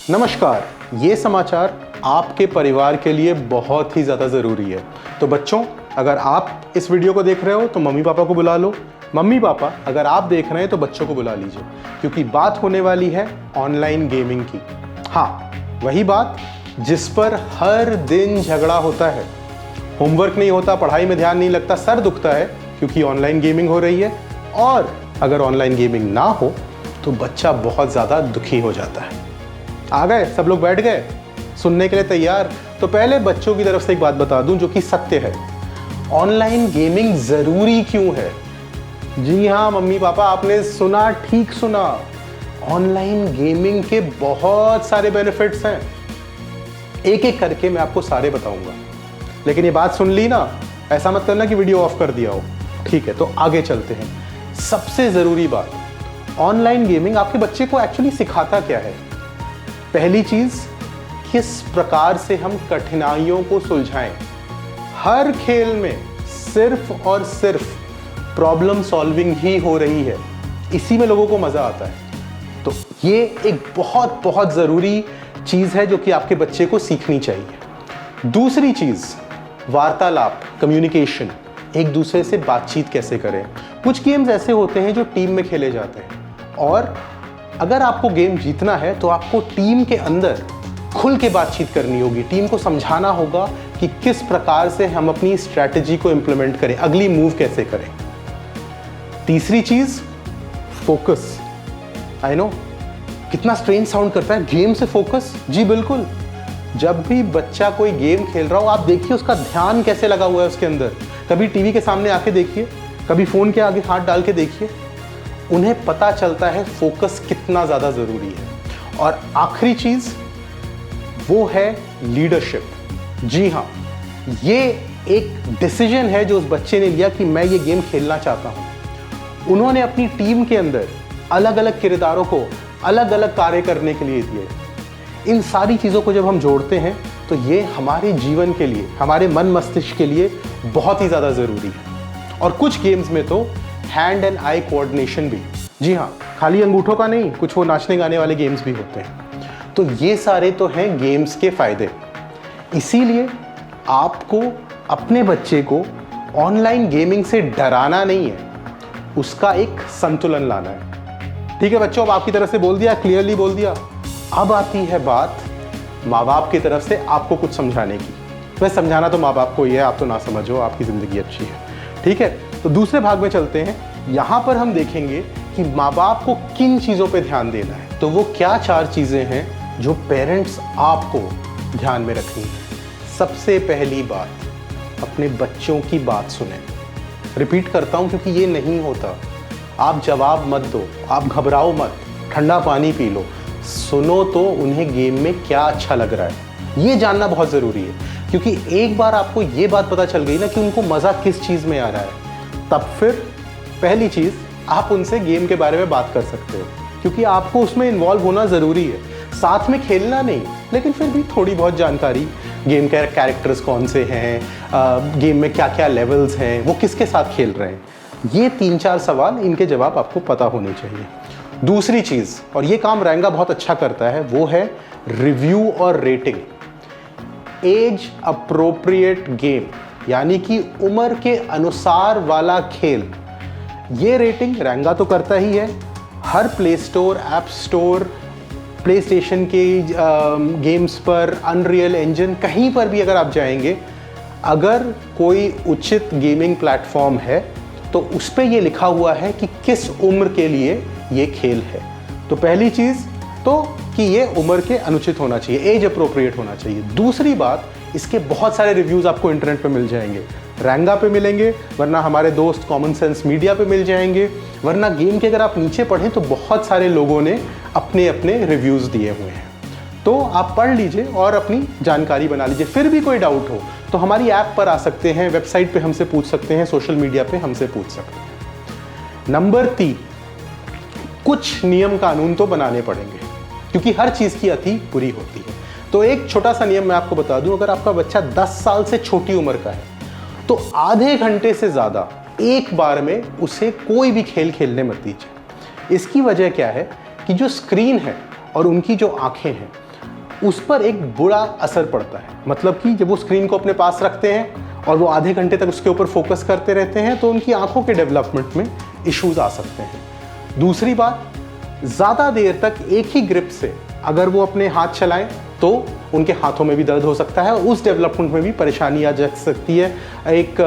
नमस्कार, ये समाचार आपके परिवार के लिए बहुत ही ज़्यादा ज़रूरी है। तो बच्चों, अगर आप इस वीडियो को देख रहे हो तो मम्मी पापा को बुला लो। मम्मी पापा अगर आप देख रहे हैं तो बच्चों को बुला लीजिए, क्योंकि बात होने वाली है ऑनलाइन गेमिंग की। हाँ, वही बात जिस पर हर दिन झगड़ा होता है। होमवर्क नहीं होता, पढ़ाई में ध्यान नहीं लगता, सर दुखता है क्योंकि ऑनलाइन गेमिंग हो रही है। और अगर ऑनलाइन गेमिंग ना हो तो बच्चा बहुत ज़्यादा दुखी हो जाता है। आ गए सब लोग, बैठ गए सुनने के लिए तैयार? तो पहले बच्चों की तरफ से एक बात बता दूं जो कि सत्य है। ऑनलाइन गेमिंग ज़रूरी क्यों है? जी हाँ मम्मी पापा, आपने सुना, ठीक सुना। ऑनलाइन गेमिंग के बहुत सारे बेनिफिट्स हैं। एक एक करके मैं आपको सारे बताऊंगा। लेकिन ये बात सुन ली ना, ऐसा मत करना कि वीडियो ऑफ कर दिया हो। ठीक है, तो आगे चलते हैं। सबसे ज़रूरी बात, ऑनलाइन गेमिंग आपके बच्चे को एक्चुअली सिखाता क्या है? पहली चीज़, किस प्रकार से हम कठिनाइयों को सुलझाएं। हर खेल में सिर्फ और सिर्फ प्रॉब्लम सॉल्विंग ही हो रही है, इसी में लोगों को मज़ा आता है। तो ये एक बहुत बहुत ज़रूरी चीज़ है जो कि आपके बच्चे को सीखनी चाहिए। दूसरी चीज़, वार्तालाप, कम्युनिकेशन, एक दूसरे से बातचीत कैसे करें। कुछ गेम्स ऐसे होते हैं जो टीम में खेले जाते हैं, और अगर आपको गेम जीतना है तो आपको टीम के अंदर खुल के बातचीत करनी होगी। टीम को समझाना होगा कि किस प्रकार से हम अपनी स्ट्रैटेजी को इंप्लीमेंट करें, अगली मूव कैसे करें। तीसरी चीज, फोकस। आई नो कितना स्ट्रेंज साउंड करता है, गेम से फोकस। जी बिल्कुल, जब भी बच्चा कोई गेम खेल रहा हो, आप देखिए उसका ध्यान कैसे लगा हुआ है उसके अंदर। कभी टीवी के सामने आके देखिए, कभी फोन के आगे हाथ डाल के देखिए, उन्हें पता चलता है फोकस कितना ज़्यादा ज़रूरी है। और आखिरी चीज़ वो है लीडरशिप। जी हाँ, ये एक डिसीजन है जो उस बच्चे ने लिया कि मैं ये गेम खेलना चाहता हूँ। उन्होंने अपनी टीम के अंदर अलग अलग किरदारों को अलग अलग कार्य करने के लिए दिए। इन सारी चीज़ों को जब हम जोड़ते हैं तो ये हमारे जीवन के लिए, हमारे मन मस्तिष्क के लिए बहुत ही ज़्यादा ज़रूरी है। और कुछ गेम्स में तो हैंड एंड आई कोऑर्डिनेशन भी। जी हाँ, खाली अंगूठों का नहीं, कुछ वो नाचने गाने वाले गेम्स भी होते हैं। तो ये सारे तो हैं गेम्स के फायदे। इसीलिए आपको अपने बच्चे को ऑनलाइन गेमिंग से डराना नहीं है, उसका एक संतुलन लाना है। ठीक है बच्चों, अब आपकी तरफ से बोल दिया, क्लियरली बोल दिया। अब आती है बात माँ बाप की तरफ से आपको कुछ समझाने की। वैसे समझाना तो माँ बाप को ही है, आप तो ना समझो, आपकी ज़िंदगी अच्छी है। ठीक है, तो दूसरे भाग में चलते हैं। यहाँ पर हम देखेंगे कि माँ बाप को किन चीज़ों पे ध्यान देना है। तो वो क्या 4 चीज़ें हैं जो पेरेंट्स आपको ध्यान में रखनी है। सबसे पहली बात, अपने बच्चों की बात सुनें। रिपीट करता हूँ क्योंकि ये नहीं होता। आप जवाब मत दो, आप घबराओ मत, ठंडा पानी पी लो, सुनो तो उन्हें गेम में क्या अच्छा लग रहा है, ये जानना बहुत ज़रूरी है। क्योंकि एक बार आपको ये बात पता चल गई ना कि उनको मज़ा किस चीज़ में आ रहा है, तब फिर पहली चीज़, आप उनसे गेम के बारे में बात कर सकते हो, क्योंकि आपको उसमें इन्वॉल्व होना ज़रूरी है। साथ में खेलना नहीं, लेकिन फिर भी थोड़ी बहुत जानकारी, गेम के कैरेक्टर्स कौन से हैं, गेम में क्या क्या लेवल्स हैं, वो किसके साथ खेल रहे हैं, ये 3-4 सवाल, इनके जवाब आपको पता होने चाहिए। दूसरी चीज़, और ये काम रैंगा बहुत अच्छा करता है, वो है रिव्यू और रेटिंग। एज अप्रोप्रिएट गेम, यानी कि उम्र के अनुसार वाला खेल, ये रेटिंग रैंगा तो करता ही है। हर play store, app store, play station के गेम्स पर, अनरियल इंजन, कहीं पर भी अगर आप जाएंगे, अगर कोई उचित गेमिंग प्लेटफॉर्म है तो उस पर यह लिखा हुआ है कि किस उम्र के लिए ये खेल है। तो पहली चीज़ तो कि ये उम्र के अनुचित होना चाहिए, एज अप्रोप्रिएट होना चाहिए। दूसरी बात, इसके बहुत सारे रिव्यूज़ आपको इंटरनेट पे मिल जाएंगे, रैंगा पे मिलेंगे, वरना हमारे दोस्त कॉमन सेंस मीडिया पे मिल जाएंगे, वरना गेम के अगर आप नीचे पढ़ें तो बहुत सारे लोगों ने अपने अपने रिव्यूज़ दिए हुए हैं। तो आप पढ़ लीजिए और अपनी जानकारी बना लीजिए। फिर भी कोई डाउट हो तो हमारी ऐप पर आ सकते हैं, वेबसाइट पे हमसे पूछ सकते हैं, सोशल मीडिया पे हमसे पूछ सकते हैं। नंबर 3, कुछ नियम कानून तो बनाने पड़ेंगे, क्योंकि हर चीज़ की अति बुरी होती है। तो एक छोटा सा नियम मैं आपको बता दूं, अगर आपका बच्चा 10 साल से छोटी उम्र का है तो आधे घंटे से ज़्यादा एक बार में उसे कोई भी खेल खेलने मत दीजिए। इसकी वजह क्या है कि जो स्क्रीन है और उनकी जो आंखें हैं उस पर एक बुरा असर पड़ता है। मतलब कि जब वो स्क्रीन को अपने पास रखते हैं और वो आधे घंटे तक उसके ऊपर फोकस करते रहते हैं तो उनकी आंखों के डेवलपमेंट में इश्यूज आ सकते हैं। दूसरी बात, ज़्यादा देर तक एक ही ग्रिप से अगर वो अपने हाथ चलाएं तो उनके हाथों में भी दर्द हो सकता है और उस डेवलपमेंट में भी परेशानी आ जा सकती है। एक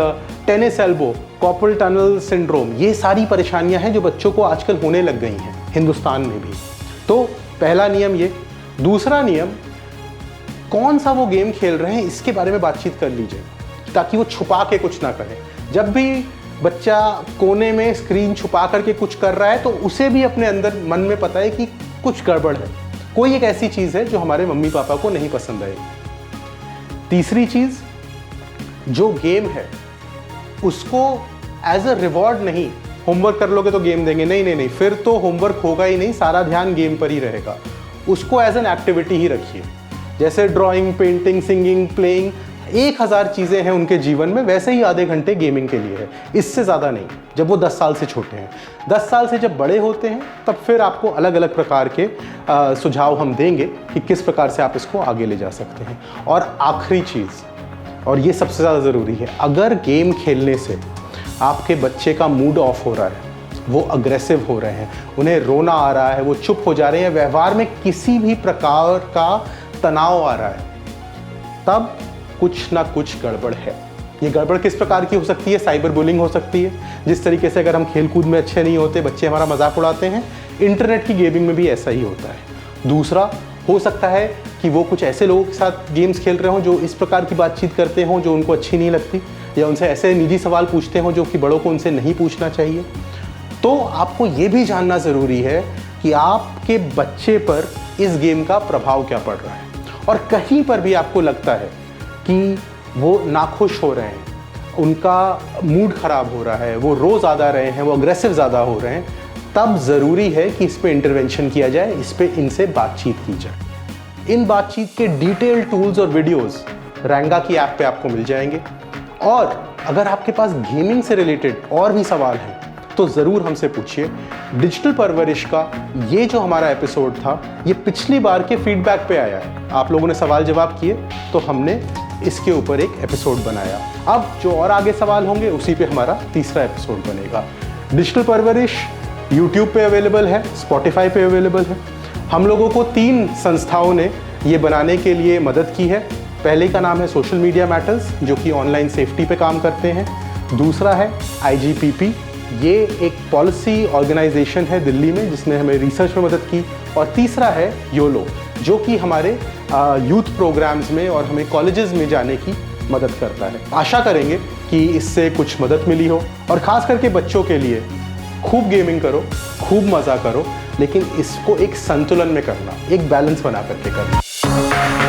tennis elbow, carpal tunnel syndrome, ये सारी परेशानियां हैं जो बच्चों को आजकल होने लग गई हैं हिंदुस्तान में भी। तो पहला नियम ये। दूसरा नियम, कौन सा वो गेम खेल रहे हैं इसके बारे में बातचीत कर लीजिए ताकि वो छुपा के कुछ ना कहे। जब भी बच्चा कोने में स्क्रीन छुपा करके कुछ कर रहा है तो उसे भी अपने अंदर मन में पता है कि कुछ गड़बड़ है, कोई एक ऐसी चीज़ है जो हमारे मम्मी पापा को नहीं पसंद आएगी। तीसरी चीज़, जो गेम है उसको एज अ रिवॉर्ड नहीं, होमवर्क कर लोगे तो गेम देंगे, नहीं, फिर तो होमवर्क होगा ही नहीं, सारा ध्यान गेम पर ही रहेगा। उसको एज एन एक्टिविटी ही रखिए। जैसे ड्राइंग, पेंटिंग, सिंगिंग, प्लेइंग, 1000 चीज़ें हैं उनके जीवन में, वैसे ही आधे घंटे गेमिंग के लिए है, इससे ज़्यादा नहीं। जब वो 10 साल से छोटे हैं, 10 साल से जब बड़े होते हैं तब फिर आपको अलग अलग प्रकार के सुझाव हम देंगे कि किस प्रकार से आप इसको आगे ले जा सकते हैं। और आखिरी चीज़, और ये सबसे ज़्यादा ज़रूरी है, अगर गेम खेलने से आपके बच्चे का मूड ऑफ हो रहा है, वो अग्रेसिव हो रहे हैं, उन्हें रोना आ रहा है, वो चुप हो जा रहे हैं, व्यवहार में किसी भी प्रकार का तनाव आ रहा है, तब कुछ ना कुछ गड़बड़ है। ये गड़बड़ किस प्रकार की हो सकती है? साइबर बुलिंग हो सकती है। जिस तरीके से अगर हम खेल कूद में अच्छे नहीं होते, बच्चे हमारा मजाक उड़ाते हैं, इंटरनेट की गेमिंग में भी ऐसा ही होता है। दूसरा, हो सकता है कि वो कुछ ऐसे लोगों के साथ गेम्स खेल रहे हों जो इस प्रकार की बातचीत करते हों जो उनको अच्छी नहीं लगती, या उनसे ऐसे निजी सवाल पूछते हों जो कि बड़ों को उनसे नहीं पूछना चाहिए। तो आपको ये भी जानना ज़रूरी है कि आपके बच्चे पर इस गेम का प्रभाव क्या पड़ रहा है। और कहीं पर भी आपको लगता है कि वो नाखुश हो रहे हैं, उनका मूड ख़राब हो रहा है, वो रो ज़्यादा रहे हैं, वो अग्रेसिव ज़्यादा हो रहे हैं, तब ज़रूरी है कि इस पे इंटरवेंशन किया जाए, इस पे इनसे बातचीत की जाए। इन बातचीत के डिटेल टूल्स और वीडियोस रैंगा की ऐप पे आपको मिल जाएंगे। और अगर आपके पास गेमिंग से रिलेटेड और भी सवाल हैं तो ज़रूर हमसे पूछिए। डिजिटल परवरिश का ये जो हमारा एपिसोड था, ये पिछली बार के फीडबैक पे आया है। आप लोगों ने सवाल जवाब किए तो हमने इसके ऊपर एक एपिसोड बनाया। अब जो और आगे सवाल होंगे उसी पे हमारा तीसरा एपिसोड बनेगा। डिजिटल परवरिश यूट्यूब पे अवेलेबल है, स्पॉटिफाई पे अवेलेबल है। हम लोगों को 3 संस्थाओं ने ये बनाने के लिए मदद की है। पहले का नाम है सोशल मीडिया मैटर्स, जो कि ऑनलाइन सेफ्टी पे काम करते हैं। दूसरा है IGPP, ये एक पॉलिसी ऑर्गेनाइजेशन है दिल्ली में जिसने हमें रिसर्च में मदद की। और तीसरा है योलो, जो कि हमारे यूथ प्रोग्राम्स में और हमें कॉलेजेस में जाने की मदद करता है। आशा करेंगे कि इससे कुछ मदद मिली हो। और ख़ास करके बच्चों के लिए खूब गेमिंग करो, खूब मज़ा करो, लेकिन इसको एक संतुलन में करना, एक बैलेंस बना करके करना।